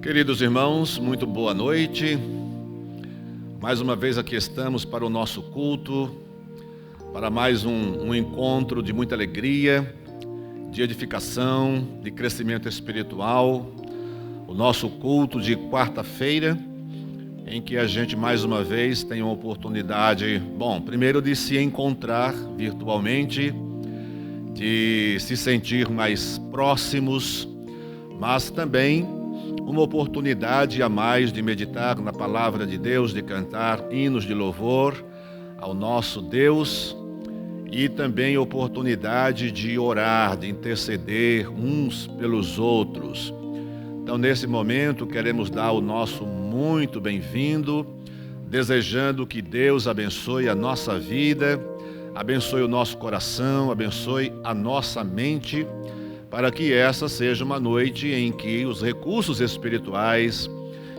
Queridos irmãos, muito boa noite. Mais uma vez aqui estamos para o nosso culto, para mais um encontro de muita alegria, de edificação, de crescimento espiritual. O nosso culto de quarta-feira, em que a gente mais uma vez tem uma oportunidade, primeiro de se encontrar virtualmente, de se sentir mais próximos, mas também uma oportunidade a mais de meditar na palavra de Deus, de cantar hinos de louvor ao nosso Deus e também oportunidade de orar, de interceder uns pelos outros. Então, nesse momento, queremos dar o nosso muito bem-vindo, desejando que Deus abençoe a nossa vida, abençoe o nosso coração, abençoe a nossa mente, para que essa seja uma noite em que os recursos espirituais,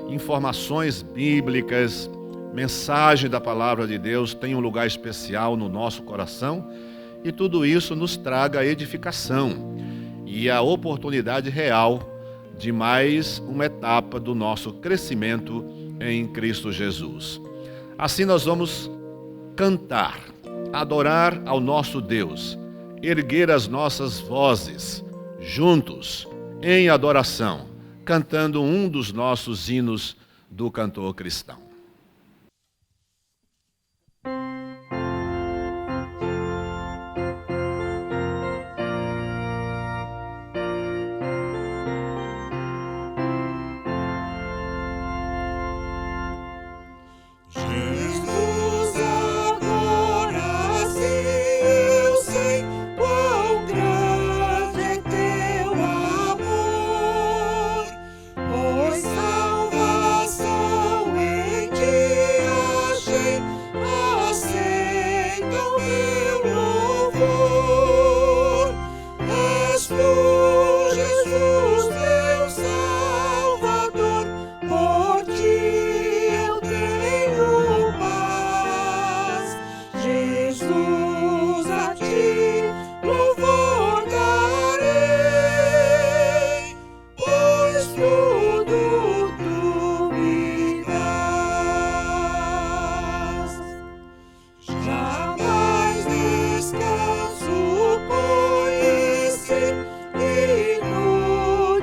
informações bíblicas, mensagem da palavra de Deus tenham um lugar especial no nosso coração e tudo isso nos traga a edificação e a oportunidade real de mais uma etapa do nosso crescimento em Cristo Jesus. Assim nós vamos cantar, adorar ao nosso Deus, erguer as nossas vozes juntos, em adoração, cantando um dos nossos hinos do cantor cristão. E no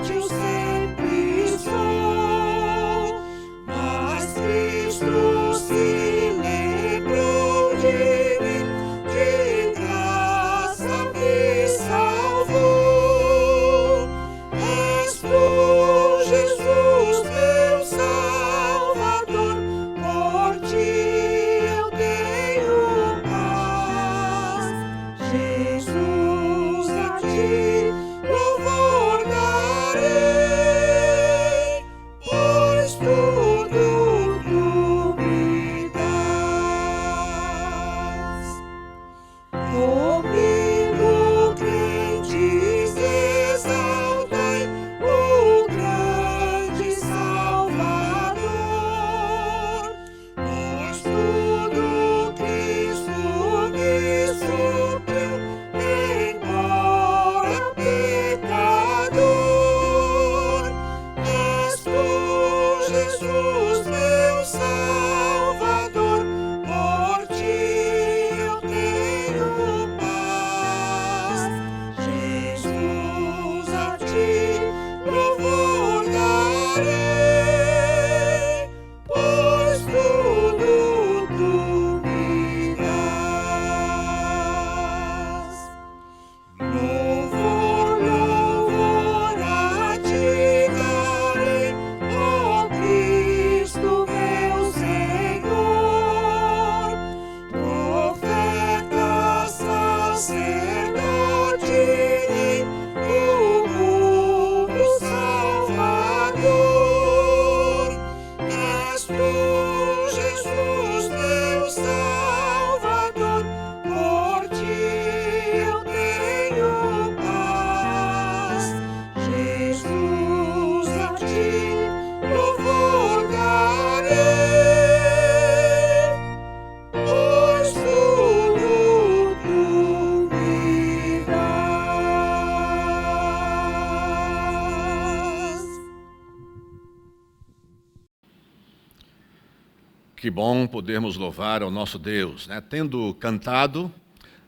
Que bom podermos louvar ao nosso Deus, né? Tendo cantado,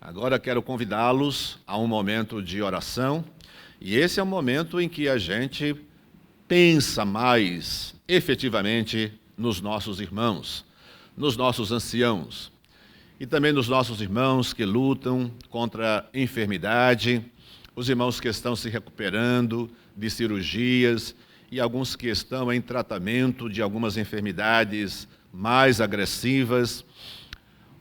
agora quero convidá-los a um momento de oração, e esse é o momento em que a gente pensa mais efetivamente nos nossos irmãos, nos nossos anciãos, e também nos nossos irmãos que lutam contra a enfermidade, os irmãos que estão se recuperando de cirurgias e alguns que estão em tratamento de algumas enfermidades mais agressivas.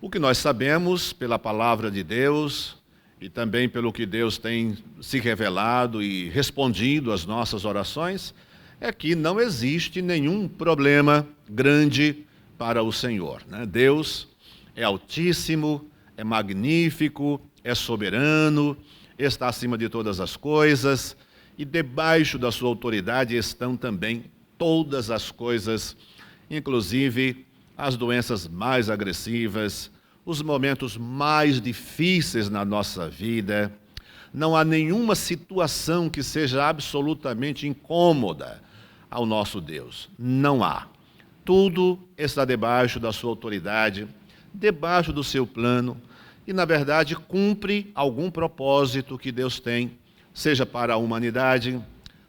O que nós sabemos pela palavra de Deus e também pelo que Deus tem se revelado e respondido às nossas orações é que não existe nenhum problema grande para o Senhor, né? Deus é altíssimo, é magnífico, é soberano, está acima de todas as coisas e debaixo da sua autoridade estão também todas as coisas, inclusive as doenças mais agressivas, os momentos mais difíceis na nossa vida. Não há nenhuma situação que seja absolutamente incômoda ao nosso Deus. Não há. Tudo está debaixo da sua autoridade, debaixo do seu plano e, na verdade, cumpre algum propósito que Deus tem, seja para a humanidade,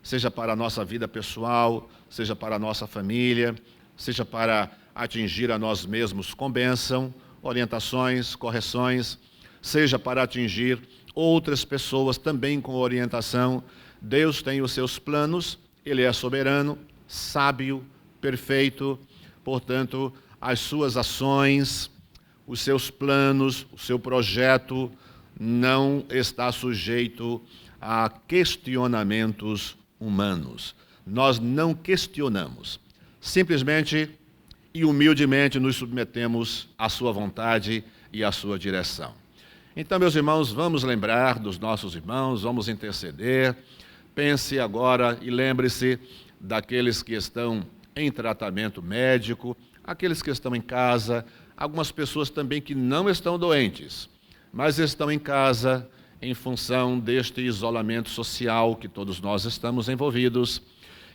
seja para a nossa vida pessoal, seja para a nossa família, seja para atingir a nós mesmos com bênção, orientações, correções, seja para atingir outras pessoas também com orientação. Deus tem os seus planos, Ele é soberano, sábio, perfeito, portanto, as suas ações, os seus planos, o seu projeto não está sujeito a questionamentos humanos. Nós não questionamos, simplesmente e humildemente nos submetemos à sua vontade e à sua direção. Então, meus irmãos, vamos lembrar dos nossos irmãos, vamos interceder. Pense agora e lembre-se daqueles que estão em tratamento médico, aqueles que estão em casa, algumas pessoas também que não estão doentes, mas estão em casa em função deste isolamento social que todos nós estamos envolvidos,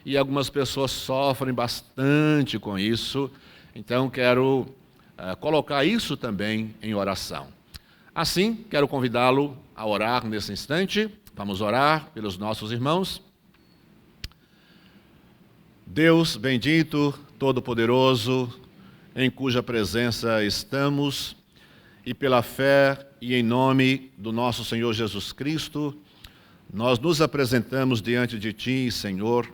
e algumas pessoas sofrem bastante com isso. Então, quero colocar isso também em oração. Assim, quero convidá-lo a orar nesse instante. Vamos orar pelos nossos irmãos. Deus bendito, todo-poderoso, em cuja presença estamos, e pela fé e em nome do nosso Senhor Jesus Cristo, nós nos apresentamos diante de Ti, Senhor,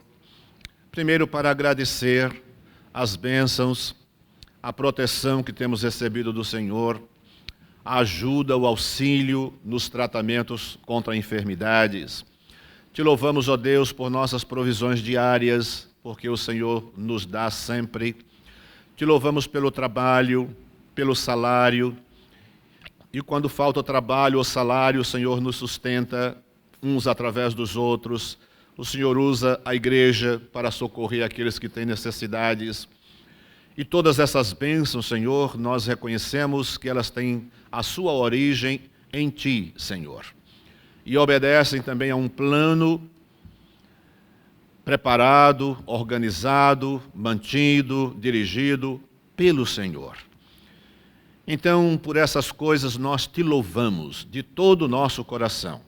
primeiro para agradecer as bênçãos, a proteção que temos recebido do Senhor, a ajuda, o auxílio nos tratamentos contra enfermidades. Te louvamos, ó Deus, por nossas provisões diárias, porque o Senhor nos dá sempre. Te louvamos pelo trabalho, pelo salário, e quando falta o trabalho ou salário, o Senhor nos sustenta uns através dos outros. O Senhor usa a igreja para socorrer aqueles que têm necessidades. E todas essas bênçãos, Senhor, nós reconhecemos que elas têm a sua origem em Ti, Senhor. E obedecem também a um plano preparado, organizado, mantido, dirigido pelo Senhor. Então, por essas coisas, nós Te louvamos de todo o nosso coração.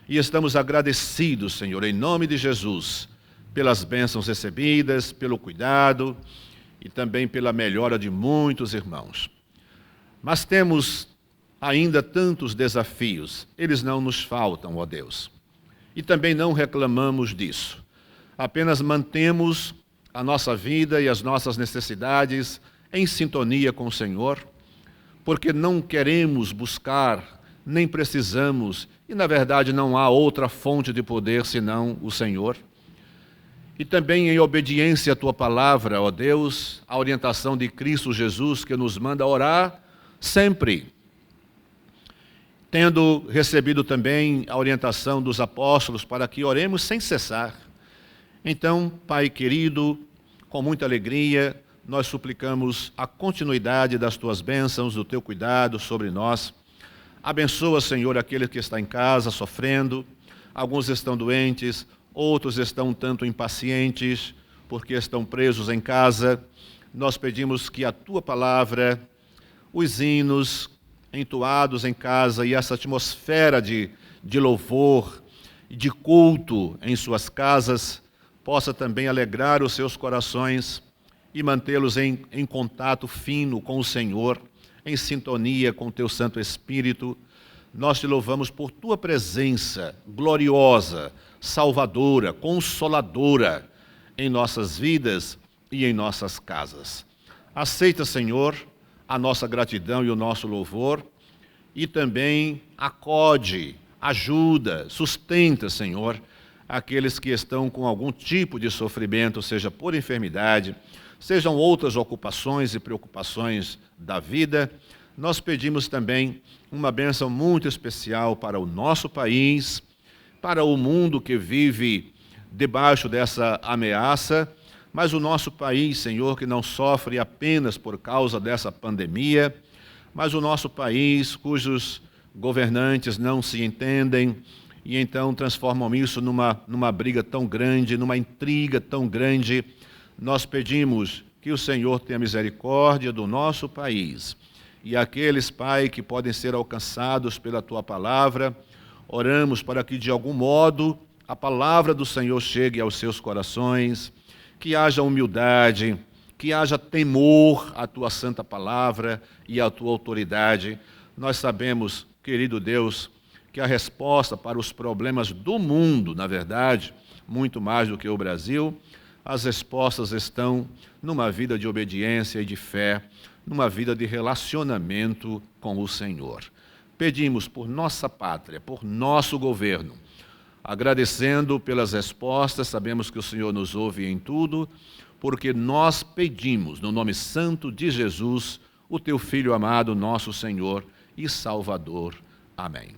E estamos agradecidos, Senhor, em nome de Jesus, pelas bênçãos recebidas, pelo cuidado e também pela melhora de muitos irmãos. Mas temos ainda tantos desafios, eles não nos faltam, ó Deus. E também não reclamamos disso. Apenas mantemos a nossa vida e as nossas necessidades em sintonia com o Senhor, porque não queremos buscar, nem precisamos, e na verdade não há outra fonte de poder senão o Senhor. E também em obediência à Tua palavra, ó Deus, a orientação de Cristo Jesus, que nos manda orar sempre. Tendo recebido também a orientação dos apóstolos para que oremos sem cessar. Então, Pai querido, com muita alegria, nós suplicamos a continuidade das Tuas bênçãos, do Teu cuidado sobre nós. Abençoa, Senhor, aquele que está em casa sofrendo. Alguns estão doentes, outros estão um tanto impacientes, porque estão presos em casa. nós pedimos que a tua palavra, os hinos entoados em casa e essa atmosfera de louvor e de culto em suas casas possa também alegrar os seus corações e mantê-los em contato fino com o Senhor, em sintonia com o teu Santo Espírito. Nós te louvamos por tua presença gloriosa, salvadora, consoladora em nossas vidas e em nossas casas. Aceita, Senhor, a nossa gratidão e o nosso louvor e também acode, ajuda, sustenta, Senhor, aqueles que estão com algum tipo de sofrimento, seja por enfermidade, sejam outras ocupações e preocupações da vida. Nós pedimos também uma bênção muito especial para o nosso país, para o mundo que vive debaixo dessa ameaça, mas o nosso país, Senhor, que não sofre apenas por causa dessa pandemia, mas o nosso país cujos governantes não se entendem e então transformam isso numa briga tão grande, numa intriga tão grande. Nós pedimos que o Senhor tenha misericórdia do nosso país e aqueles, Pai, que podem ser alcançados pela Tua palavra, oramos para que, de algum modo, a palavra do Senhor chegue aos seus corações, que haja humildade, que haja temor à Tua santa palavra e à Tua autoridade. Nós sabemos, querido Deus, que a resposta para os problemas do mundo, na verdade, muito mais do que o Brasil, as respostas estão numa vida de obediência e de fé, numa vida de relacionamento com o Senhor. Pedimos por nossa pátria, por nosso governo, agradecendo pelas respostas, sabemos que o Senhor nos ouve em tudo, porque nós pedimos, no nome santo de Jesus, o Teu Filho amado, nosso Senhor e Salvador. Amém.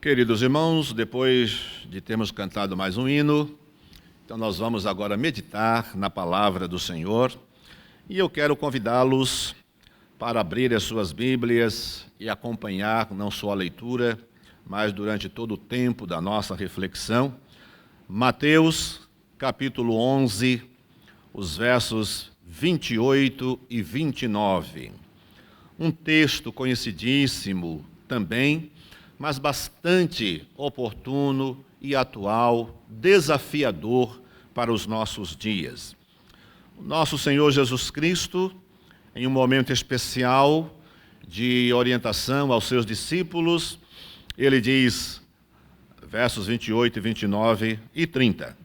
Queridos irmãos, depois de termos cantado mais um hino, então nós vamos agora meditar na palavra do Senhor e eu quero convidá-los para abrir as suas Bíblias e acompanhar não só a leitura, mas durante todo o tempo da nossa reflexão, Mateus capítulo 11, os versos 28 e 29. Um texto conhecidíssimo também, mas bastante oportuno e atual, desafiador para os nossos dias. O nosso Senhor Jesus Cristo, em um momento especial de orientação aos seus discípulos, ele diz, versos 28, 29 e 30,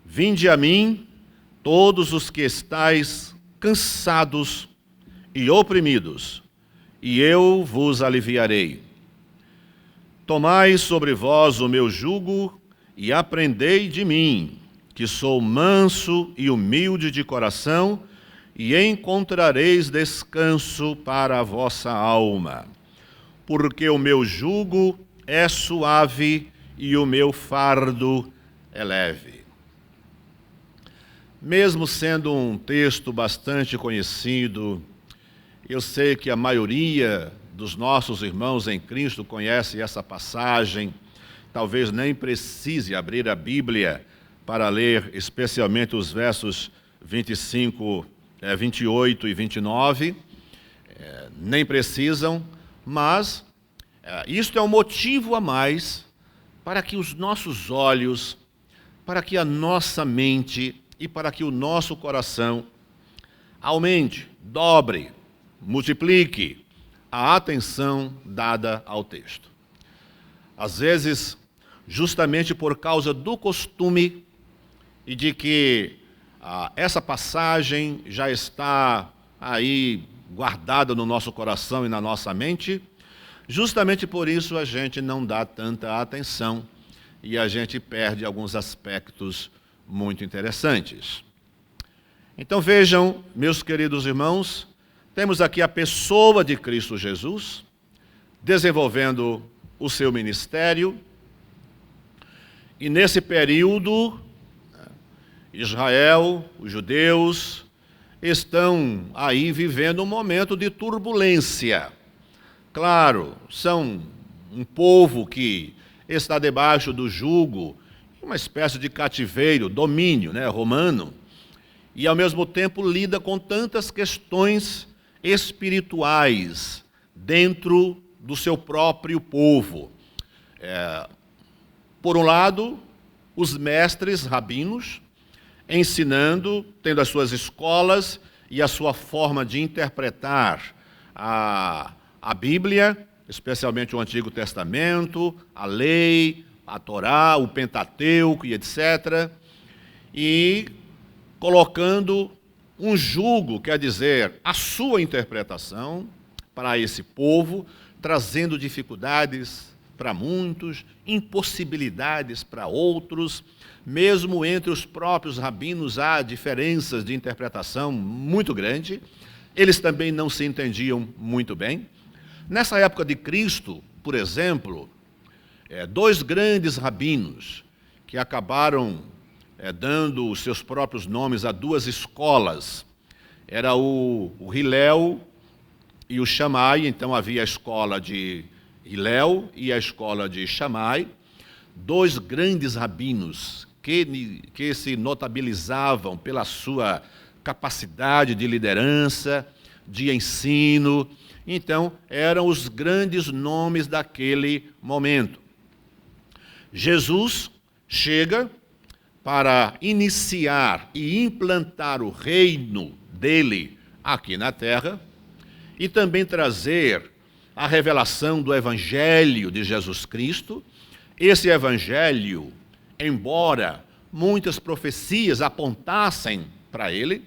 Vinde a mim, todos os que estáis cansados e oprimidos, e eu vos aliviarei. Tomai sobre vós o meu jugo e aprendei de mim, que sou manso e humilde de coração, e encontrareis descanso para a vossa alma. Porque o meu jugo é suave e o meu fardo é leve. Mesmo sendo um texto bastante conhecido, eu sei que a maioria dos nossos irmãos em Cristo conhece essa passagem, talvez nem precise abrir a Bíblia para ler especialmente os versos 28 e 29, nem precisam, mas isto é um motivo a mais para que os nossos olhos, para que a nossa mente e para que o nosso coração aumente, dobre, multiplique a atenção dada ao texto. Às vezes, justamente por causa do costume e de que essa passagem já está aí guardada no nosso coração e na nossa mente, justamente por isso a gente não dá tanta atenção e a gente perde alguns aspectos muito interessantes. Então vejam, meus queridos irmãos, temos aqui a pessoa de Cristo Jesus, desenvolvendo o seu ministério, e nesse período, Israel, os judeus, estão aí vivendo um momento de turbulência. Claro, são um povo que está debaixo do jugo, uma espécie de cativeiro, domínio, romano, e ao mesmo tempo lida com tantas questões espirituais dentro do seu próprio povo. Por um lado, os mestres rabinos ensinando, tendo as suas escolas e a sua forma de interpretar a Bíblia, especialmente o Antigo Testamento, a lei, a Torá, o Pentateuco e etc., e colocando um jugo, quer dizer, a sua interpretação para esse povo, trazendo dificuldades para muitos, impossibilidades para outros. Mesmo entre os próprios rabinos há diferenças de interpretação muito grande. Eles também não se entendiam muito bem. Nessa época de Cristo, por exemplo, dois grandes rabinos que acabaram dando os seus próprios nomes a duas escolas. Era o Hilel e o Shammai, então havia a escola de Hilel e a escola de Shammai, dois grandes rabinos que se notabilizavam pela sua capacidade de liderança, de ensino. Então, eram os grandes nomes daquele momento. Jesus chega para iniciar e implantar o reino dele aqui na terra e também trazer a revelação do Evangelho de Jesus Cristo. Esse Evangelho, embora muitas profecias apontassem para ele,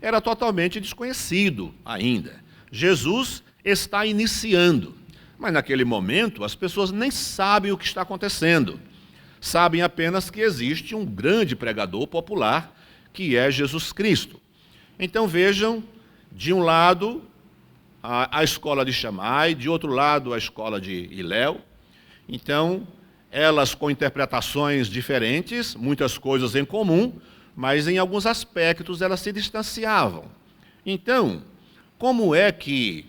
era totalmente desconhecido ainda. Jesus está iniciando, mas naquele momento as pessoas nem sabem o que está acontecendo. Sabem apenas que existe um grande pregador popular, que é Jesus Cristo. Então vejam, de um lado, a escola de Shammai, de outro lado, a escola de Hilel, Então, elas com interpretações diferentes, muitas coisas em comum, mas em alguns aspectos elas se distanciavam. Então, como é que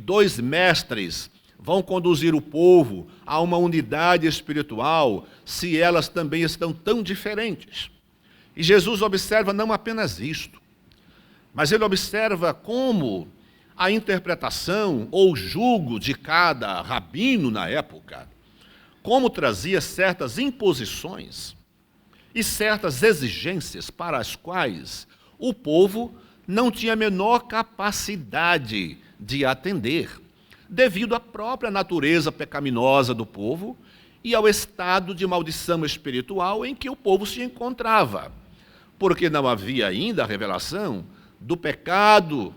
dois mestres vão conduzir o povo a uma unidade espiritual se elas também estão tão diferentes? E Jesus observa não apenas isto, mas ele observa como a interpretação ou julgo de cada rabino na época, como trazia certas imposições e certas exigências para as quais o povo não tinha a menor capacidade de atender, devido à própria natureza pecaminosa do povo e ao estado de maldição espiritual em que o povo se encontrava, porque não havia ainda a revelação do pecado,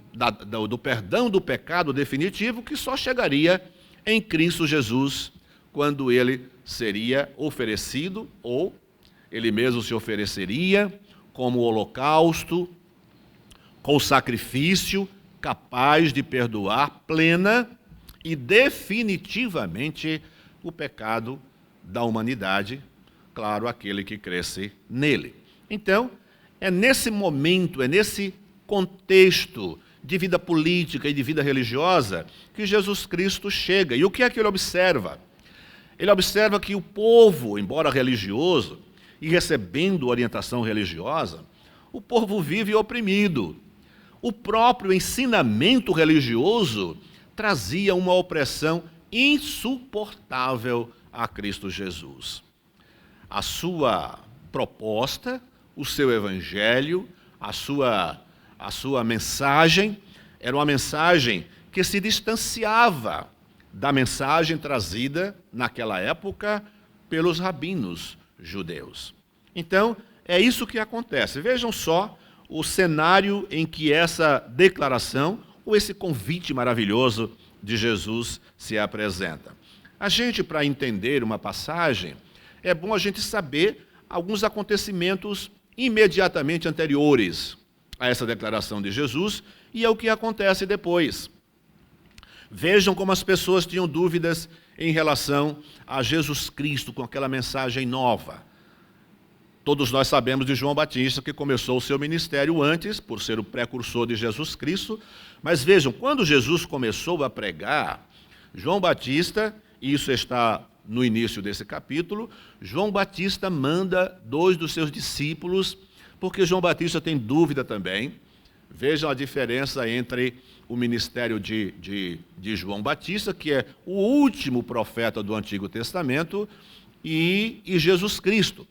do perdão do pecado definitivo, que só chegaria em Cristo Jesus, quando ele seria oferecido, ou ele mesmo se ofereceria como holocausto, com sacrifício capaz de perdoar plena e definitivamente o pecado da humanidade, claro, aquele que cresce nele. Então, é nesse momento, é nesse contexto de vida política e de vida religiosa que Jesus Cristo chega. E o que é que ele observa? Ele observa que o povo, embora religioso e recebendo orientação religiosa, o povo vive oprimido. O próprio ensinamento religioso trazia uma opressão insuportável a Cristo Jesus. A sua proposta, o seu evangelho, a sua mensagem, era uma mensagem que se distanciava da mensagem trazida naquela época pelos rabinos judeus. Então, é isso que acontece. Vejam só o cenário em que essa declaração, ou esse convite maravilhoso de Jesus se apresenta. A gente, para entender uma passagem, é bom a gente saber alguns acontecimentos imediatamente anteriores a essa declaração de Jesus e ao que acontece depois. Vejam como as pessoas tinham dúvidas em relação a Jesus Cristo com aquela mensagem nova. Todos nós sabemos de João Batista, que começou o seu ministério antes, por ser o precursor de Jesus Cristo. Mas vejam, quando Jesus começou a pregar, João Batista, e isso está no início desse capítulo, João Batista manda 2 dos seus discípulos, porque João Batista tem dúvida também. Vejam a diferença entre o ministério de João Batista, que é o último profeta do Antigo Testamento, e Jesus Cristo.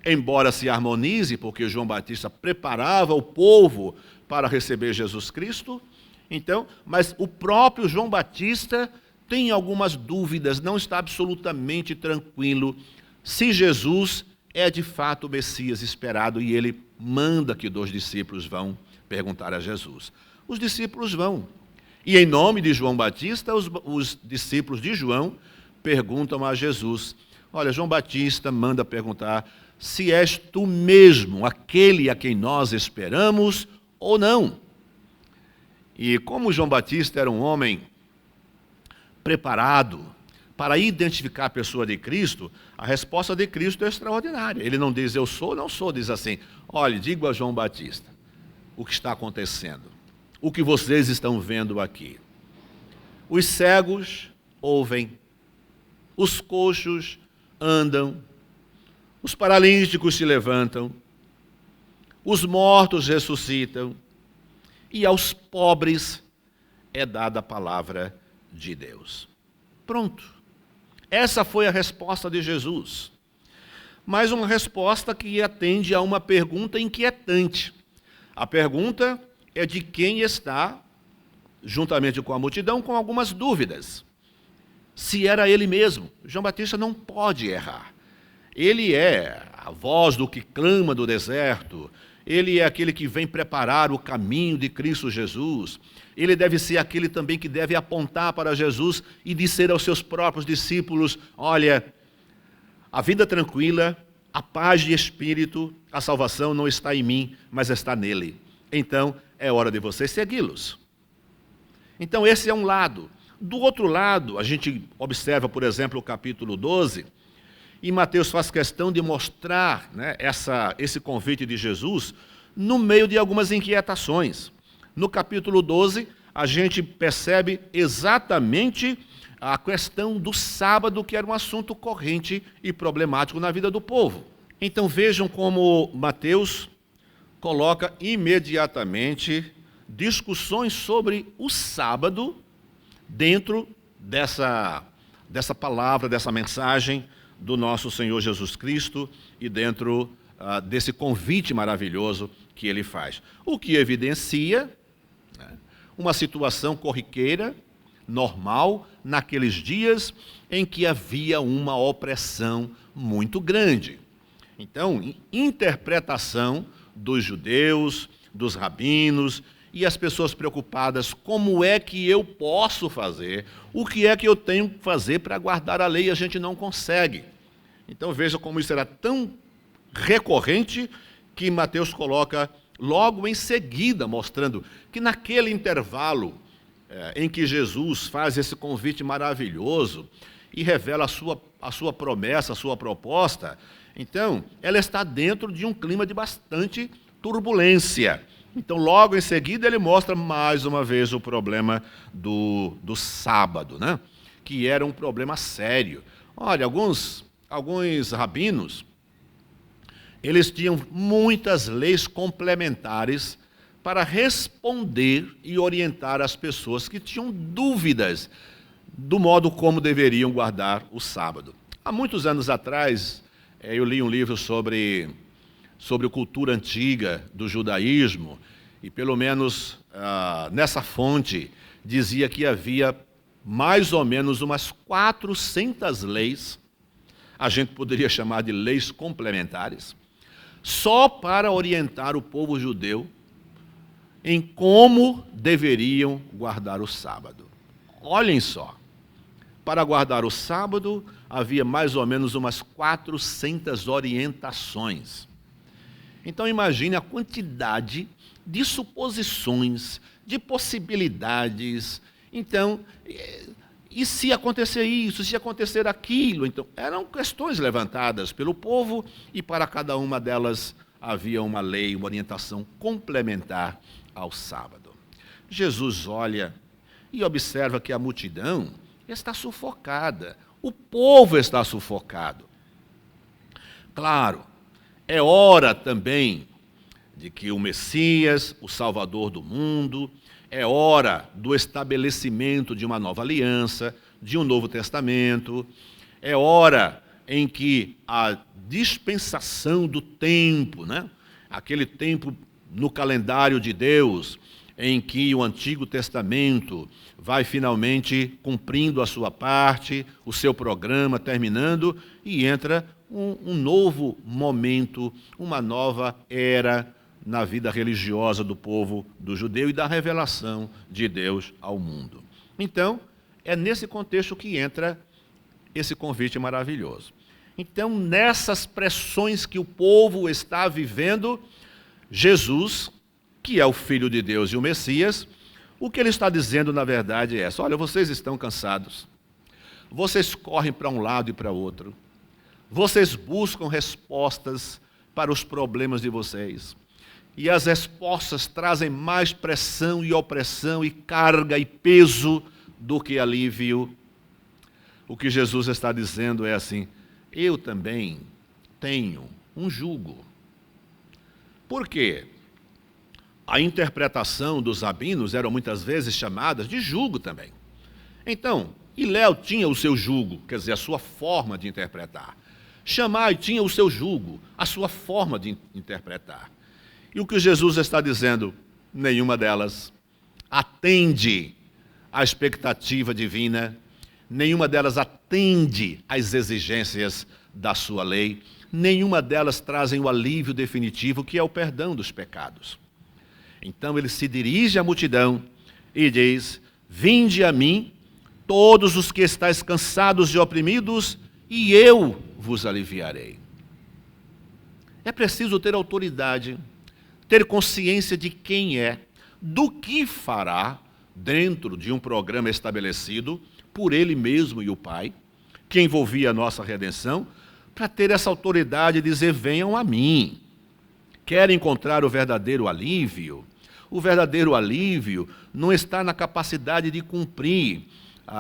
Embora se harmonize, porque João Batista preparava o povo para receber Jesus Cristo, então, mas o próprio João Batista tem algumas dúvidas, não está absolutamente tranquilo se Jesus é de fato o Messias esperado, e ele manda que 2 discípulos vão perguntar a Jesus. Os discípulos vão, e em nome de João Batista, os discípulos de João perguntam a Jesus: olha, João Batista manda perguntar se és tu mesmo aquele a quem nós esperamos ou não. E como João Batista era um homem preparado para identificar a pessoa de Cristo, a resposta de Cristo é extraordinária. Ele não diz eu sou, não sou, diz assim: olhe, diga a João Batista o que está acontecendo, o que vocês estão vendo aqui. Os cegos ouvem, os coxos andam, os paralíticos se levantam, os mortos ressuscitam, e aos pobres é dada a palavra de Deus. Pronto. Essa foi a resposta de Jesus. Mas uma resposta que atende a uma pergunta inquietante. A pergunta é de quem está, juntamente com a multidão, com algumas dúvidas. Se era ele mesmo. João Batista não pode errar. Ele é a voz do que clama do deserto. Ele é aquele que vem preparar o caminho de Cristo Jesus. Ele deve ser aquele também que deve apontar para Jesus e dizer aos seus próprios discípulos: olha, a vida tranquila, a paz de espírito, a salvação não está em mim, mas está nele. Então, é hora de vocês segui-los. Então, esse é um lado. Do outro lado, a gente observa, por exemplo, o capítulo 12, e Mateus faz questão de mostrar, né, esse convite de Jesus no meio de algumas inquietações. No capítulo 12, a gente percebe exatamente a questão do sábado, que era um assunto corrente e problemático na vida do povo. Então vejam como Mateus coloca imediatamente discussões sobre o sábado dentro dessa palavra, dessa mensagem do nosso Senhor Jesus Cristo e dentro desse convite maravilhoso que ele faz. O que evidencia, né, uma situação corriqueira, normal, naqueles dias em que havia uma opressão muito grande. Então, interpretação dos judeus, dos rabinos e as pessoas preocupadas, como é que eu posso fazer? O que é que eu tenho que fazer para guardar a lei? A gente não consegue. Então veja como isso era tão recorrente que Mateus coloca logo em seguida, mostrando que naquele intervalo em que Jesus faz esse convite maravilhoso e revela a sua promessa, a sua proposta, então ela está dentro de um clima de bastante turbulência. Então, logo em seguida, ele mostra mais uma vez o problema do sábado, né? Que era um problema sério. Olha, alguns rabinos, eles tinham muitas leis complementares para responder e orientar as pessoas que tinham dúvidas do modo como deveriam guardar o sábado. Há muitos anos atrás, eu li um livro sobre a cultura antiga do judaísmo, e pelo menos nessa fonte dizia que havia mais ou menos umas 400 leis, a gente poderia chamar de leis complementares, só para orientar o povo judeu em como deveriam guardar o sábado. Olhem só, para guardar o sábado havia mais ou menos umas 400 orientações. Então imagine a quantidade de suposições, de possibilidades. Então, e se acontecer isso, se acontecer aquilo? Então, eram questões levantadas pelo povo e para cada uma delas havia uma lei, uma orientação complementar ao sábado. Jesus olha e observa que a multidão está sufocada, o povo está sufocado. Claro, é hora também de que o Messias, o Salvador do mundo, é hora do estabelecimento de uma nova aliança, de um novo testamento, é hora em que a dispensação do tempo, né? Aquele tempo no calendário de Deus, em que o Antigo Testamento vai finalmente cumprindo a sua parte, o seu programa terminando, e entra um novo momento, uma nova era na vida religiosa do povo do judeu e da revelação de Deus ao mundo. Então, é nesse contexto que entra esse convite maravilhoso. Então, nessas pressões que o povo está vivendo, Jesus, que é o Filho de Deus e o Messias, o que ele está dizendo, na verdade, é: olha, vocês estão cansados, vocês correm para um lado e para outro, vocês buscam respostas para os problemas de vocês, e as respostas trazem mais pressão e opressão e carga e peso do que alívio. O que Jesus está dizendo é assim: eu também tenho um jugo. Por quê? A interpretação dos rabinos eram muitas vezes chamadas de jugo também. Então, Hilel tinha o seu jugo, quer dizer, a sua forma de interpretar. Shammai tinha o seu jugo, a sua forma de interpretar. E o que Jesus está dizendo? Nenhuma delas atende à expectativa divina, nenhuma delas atende às exigências da sua lei, nenhuma delas trazem o alívio definitivo, que é o perdão dos pecados. Então ele se dirige à multidão e diz: vinde a mim, todos os que estáis cansados e oprimidos, e eu vos aliviarei. É preciso ter autoridade, ter consciência de quem é, do que fará, dentro de um programa estabelecido por Ele mesmo e o Pai, que envolvia a nossa redenção, para ter essa autoridade de dizer: venham a mim. Quer encontrar o verdadeiro alívio? O verdadeiro alívio não está na capacidade de cumprir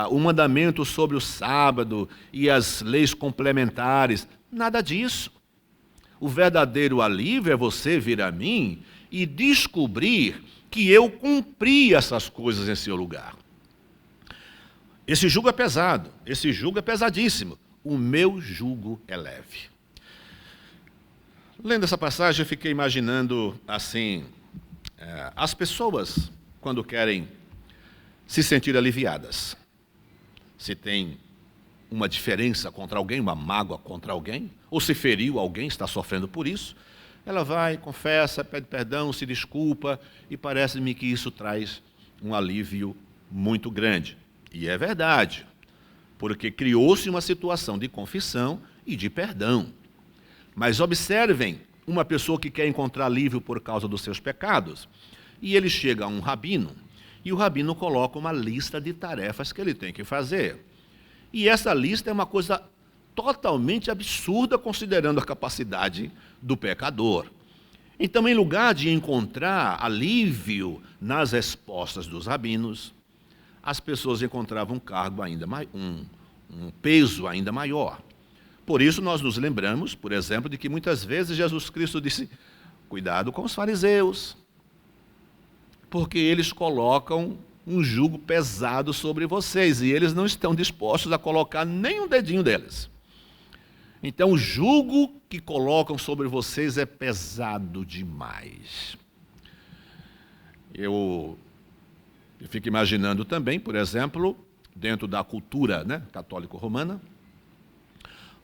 o mandamento sobre o sábado e as leis complementares. Nada disso. O verdadeiro alívio é você vir a mim e descobrir que eu cumpri essas coisas em seu lugar. Esse jugo é pesado, esse jugo é pesadíssimo. O meu jugo é leve. Lendo essa passagem, eu fiquei imaginando assim, as pessoas, quando querem se sentir aliviadas, se tem uma diferença contra alguém, uma mágoa contra alguém, ou se feriu alguém, está sofrendo por isso, ela vai, confessa, pede perdão, se desculpa, e parece-me que isso traz um alívio muito grande. E é verdade, porque criou-se uma situação de confissão e de perdão. Mas observem uma pessoa que quer encontrar alívio por causa dos seus pecados, e ele chega a um rabino, e o rabino coloca uma lista de tarefas que ele tem que fazer. E essa lista é uma coisa totalmente absurda, considerando a capacidade do pecador. Então, em lugar de encontrar alívio nas respostas dos rabinos, as pessoas encontravam um cargo ainda um peso ainda maior. Por isso, nós nos lembramos, por exemplo, de que muitas vezes Jesus Cristo disse: cuidado com os fariseus, porque eles colocam um jugo pesado sobre vocês, e eles não estão dispostos a colocar nem um dedinho deles. Então, o jugo que colocam sobre vocês é pesado demais. Eu fico imaginando também, por exemplo, dentro da cultura católico-romana,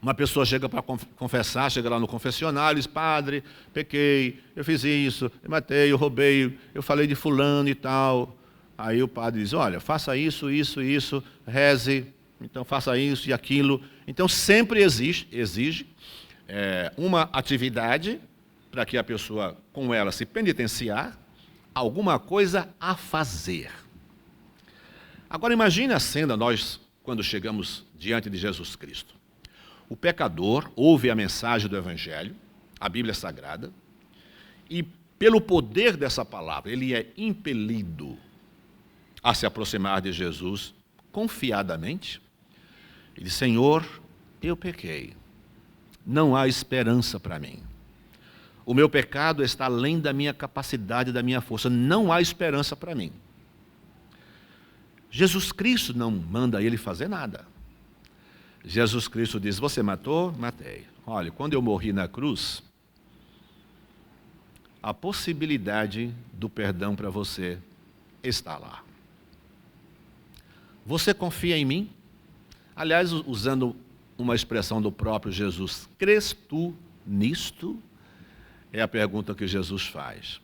uma pessoa chega para confessar, chega lá no confessionário e diz: padre, pequei, eu fiz isso, eu matei, eu roubei, eu falei de fulano e tal. Aí o padre diz: olha, faça isso, isso, isso, reze, então faça isso e aquilo. Então sempre exige uma atividade para que a pessoa, com ela, se penitenciar, alguma coisa a fazer. Agora imagine a cena, nós, quando chegamos diante de Jesus Cristo. O pecador ouve a mensagem do Evangelho, a Bíblia Sagrada, e pelo poder dessa palavra, ele é impelido a se aproximar de Jesus confiadamente. Ele diz: Senhor, eu pequei, não há esperança para mim. O meu pecado está além da minha capacidade, da minha força, não há esperança para mim. Jesus Cristo não manda ele fazer nada. Jesus Cristo diz: você matou? Matei. Olha, quando eu morri na cruz, a possibilidade do perdão para você está lá. Você confia em mim? Aliás, usando uma expressão do próprio Jesus, crês tu nisto? É a pergunta que Jesus faz.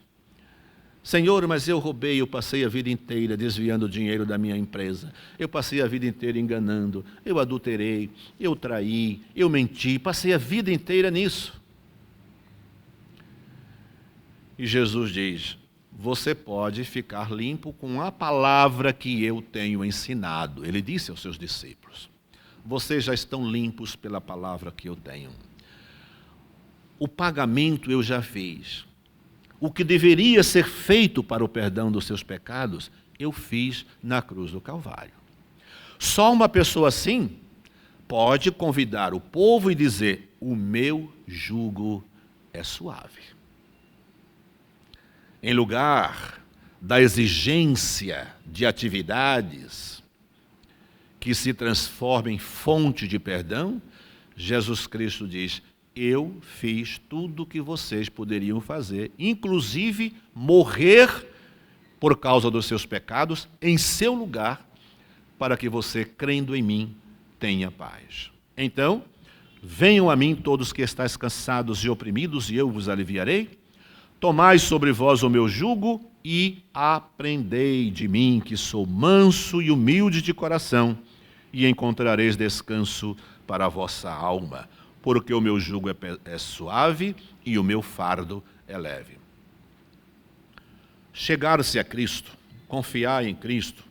Senhor, mas eu roubei, eu passei a vida inteira desviando o dinheiro da minha empresa. Eu passei a vida inteira enganando, eu adulterei, eu traí, eu menti, passei a vida inteira nisso. E Jesus diz: você pode ficar limpo com a palavra que eu tenho ensinado. Ele disse aos seus discípulos: vocês já estão limpos pela palavra que eu tenho. O pagamento eu já fiz. O que deveria ser feito para o perdão dos seus pecados, eu fiz na cruz do Calvário. Só uma pessoa assim pode convidar o povo e dizer: o meu jugo é suave. Em lugar da exigência de atividades que se transformam em fonte de perdão, Jesus Cristo diz: eu fiz tudo o que vocês poderiam fazer, inclusive morrer por causa dos seus pecados em seu lugar, para que você, crendo em mim, tenha paz. Então, venham a mim todos que estáis cansados e oprimidos, e eu vos aliviarei. Tomai sobre vós o meu jugo e aprendei de mim, que sou manso e humilde de coração, e encontrareis descanso para a vossa alma. Porque o meu jugo é suave e o meu fardo é leve. Chegar-se a Cristo confiar em Cristo,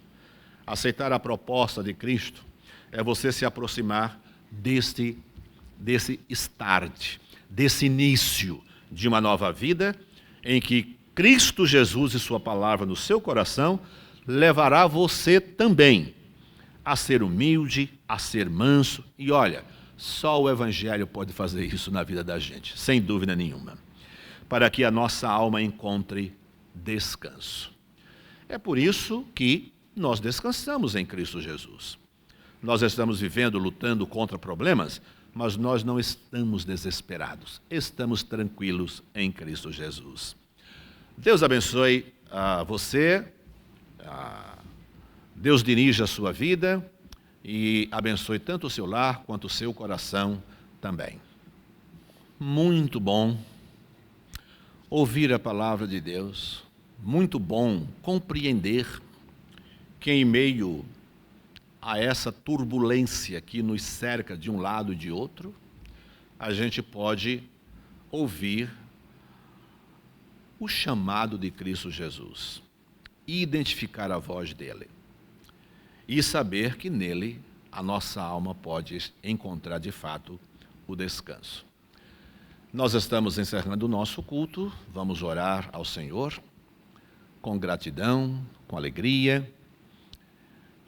aceitar a proposta de Cristo, é você se aproximar desse start, desse início de uma nova vida, em que Cristo Jesus e sua palavra no seu coração levará você também a ser humilde, a ser manso. E olha, só o Evangelho pode fazer isso na vida da gente, sem dúvida nenhuma, para que a nossa alma encontre descanso. É por isso que nós descansamos em Cristo Jesus. Nós estamos vivendo, lutando contra problemas, mas nós não estamos desesperados. Estamos tranquilos em Cristo Jesus. Deus abençoe você, Deus dirija a sua vida e abençoe tanto o seu lar quanto o seu coração também. Muito bom ouvir a palavra de Deus, muito bom compreender que em meio a essa turbulência que nos cerca de um lado e de outro, a gente pode ouvir o chamado de Cristo Jesus, identificar a voz dele e saber que nele a nossa alma pode encontrar de fato o descanso. Nós estamos encerrando o nosso culto, vamos orar ao Senhor com gratidão, com alegria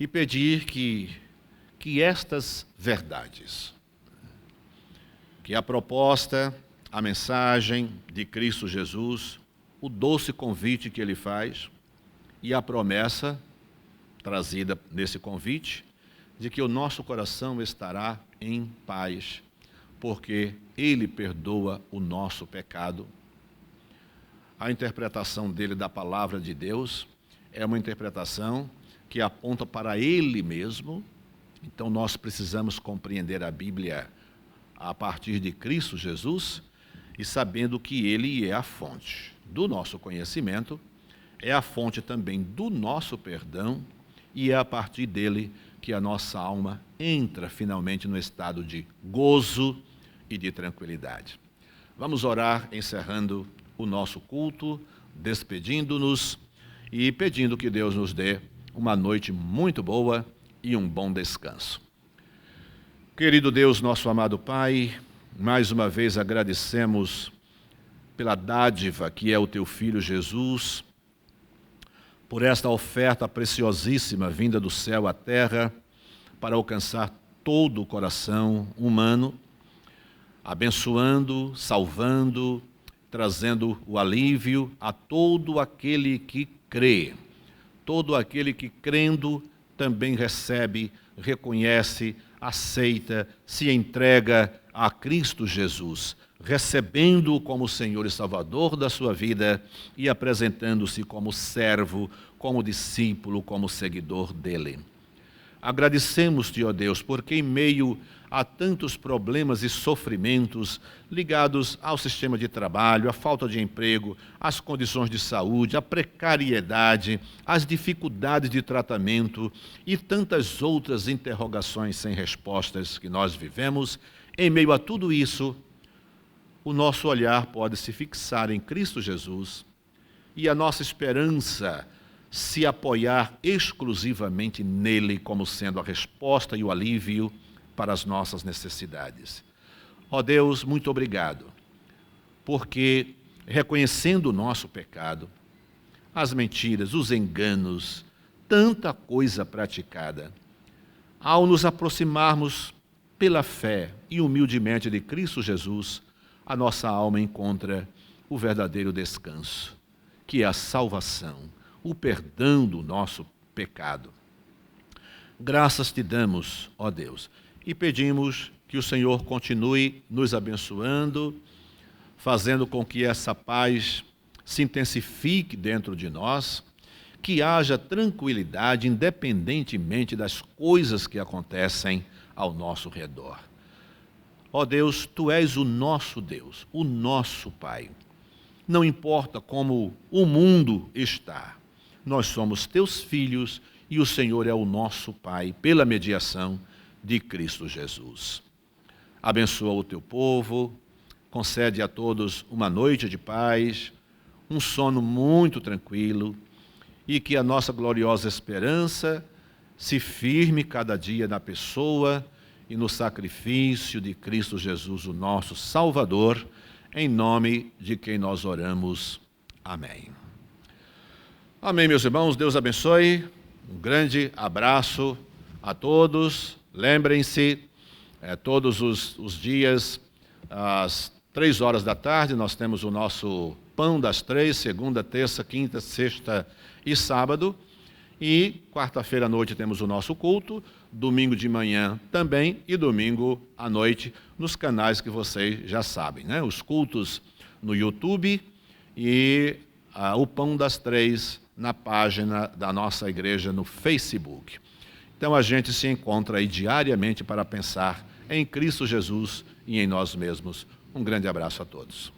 e pedir que estas verdades, que a proposta, a mensagem de Cristo Jesus, o doce convite que ele faz e a promessa trazida nesse convite de que o nosso coração estará em paz, porque ele perdoa o nosso pecado. A interpretação dele da palavra de Deus é uma interpretação que aponta para ele mesmo. Então nós precisamos compreender a Bíblia a partir de Cristo Jesus e sabendo que ele é a fonte do nosso conhecimento, é a fonte também do nosso perdão e é a partir dele que a nossa alma entra finalmente no estado de gozo e de tranquilidade. Vamos orar encerrando o nosso culto, despedindo-nos e pedindo que Deus nos dê uma noite muito boa e um bom descanso. Querido Deus, nosso amado Pai, mais uma vez agradecemos pela dádiva que é o Teu Filho Jesus, por esta oferta preciosíssima vinda do céu à terra para alcançar todo o coração humano, abençoando, salvando, trazendo o alívio a todo aquele que crê. Todo aquele que crendo também recebe, reconhece, aceita, se entrega a Cristo Jesus, recebendo-o como Senhor e Salvador da sua vida e apresentando-se como servo, como discípulo, como seguidor dele. Agradecemos-te, ó Deus, porque em meio a tantos problemas e sofrimentos ligados ao sistema de trabalho, à falta de emprego, às condições de saúde, à precariedade, às dificuldades de tratamento e tantas outras interrogações sem respostas que nós vivemos, em meio a tudo isso, o nosso olhar pode se fixar em Cristo Jesus e a nossa esperança se apoiar exclusivamente nele como sendo a resposta e o alívio para as nossas necessidades. Ó Deus, muito obrigado, porque reconhecendo o nosso pecado, as mentiras, os enganos, tanta coisa praticada, ao nos aproximarmos pela fé e humildemente de Cristo Jesus, a nossa alma encontra o verdadeiro descanso, que é a salvação, o perdão do nosso pecado. Graças te damos, ó Deus, e pedimos que o Senhor continue nos abençoando, fazendo com que essa paz se intensifique dentro de nós, que haja tranquilidade independentemente das coisas que acontecem ao nosso redor. Ó Deus, Tu és o nosso Deus, o nosso Pai. Não importa como o mundo está, nós somos Teus filhos e o Senhor é o nosso Pai, pela mediação de Cristo Jesus. Abençoa o Teu povo, concede a todos uma noite de paz, um sono muito tranquilo e que a nossa gloriosa esperança se firme cada dia na pessoa e no sacrifício de Cristo Jesus, o nosso Salvador, em nome de quem nós oramos. Amém. Amém, meus irmãos, Deus abençoe. Um grande abraço a todos. Lembrem-se, todos os dias, às 3 horas da tarde, nós temos o nosso Pão das Três, segunda, terça, quinta, sexta e sábado. E quarta-feira à noite temos o nosso culto, domingo de manhã também e domingo à noite nos canais que vocês já sabem, né? Os cultos no YouTube e o Pão das Três na página da nossa igreja no Facebook. Então a gente se encontra aí diariamente para pensar em Cristo Jesus e em nós mesmos. Um grande abraço a todos.